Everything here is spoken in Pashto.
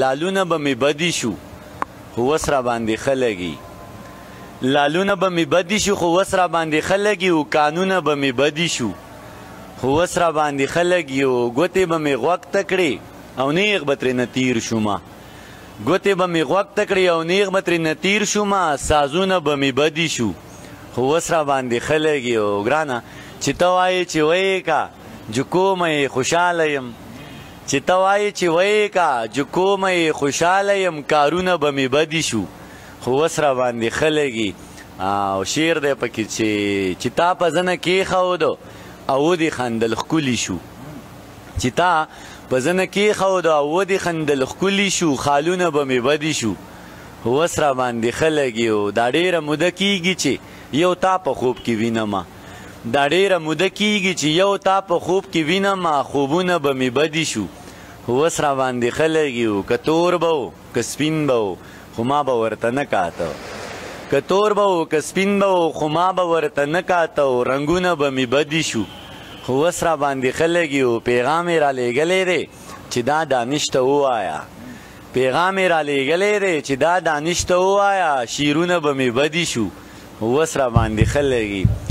لالونه به مې بدي شو خو اوس را باندې ښه لګي لالونه به مې بدي شو خو اوس را باندې ښه لګي او کانونه به مې بدي شو خو اوس را باندې ښه لګي او ګوتې به مې غوږ ته کړې او نیغ به ترېنه تیر شومه ګوتې به مې غوږ ته کړې او نیغ به ترېنه تیر شومه سازونه به مې بدي شو خو اوس را باندې ښه لګي او ګرانه چې ته وایې چې ویې کا جو کومه یې خوشحاله یم چې ته وایې چې ویې کا جو کومه یې خوشحاله یم کارونه به مې بدي شو خو اوس را باندې ښه لګي او شعر دی پکې چې تا په زنه کېښودو او ودې خندل ښکلي شو چې تا په زنه کېښودو او ودې خندل ښکلي شو خالونه به مې بدي شو خو اوس را باندې ښه لګي او دا ډېره موده کېږي چې یو تا په خوب کې وینمه دا ډېره موده کېږي چې یو تا په خوب کې وینمه خوبونه به مې بدي شو خو اوس را باندې ښه لګي او که تور به و که سپین به و خو ما به ورته نه کاته که تور به و که سپین به و خو ما به ورته نه کاته او رنګونه به مې بدي شو خو اوس را باندې ښه لګي او پیغام یې رالیږلی دی چې دا دانش ته ووایه پیغام یې رالیږلی دی چې دا دانش ته ووایه شعرونه به مې بدي شو خو اوس را باندې ښه لګي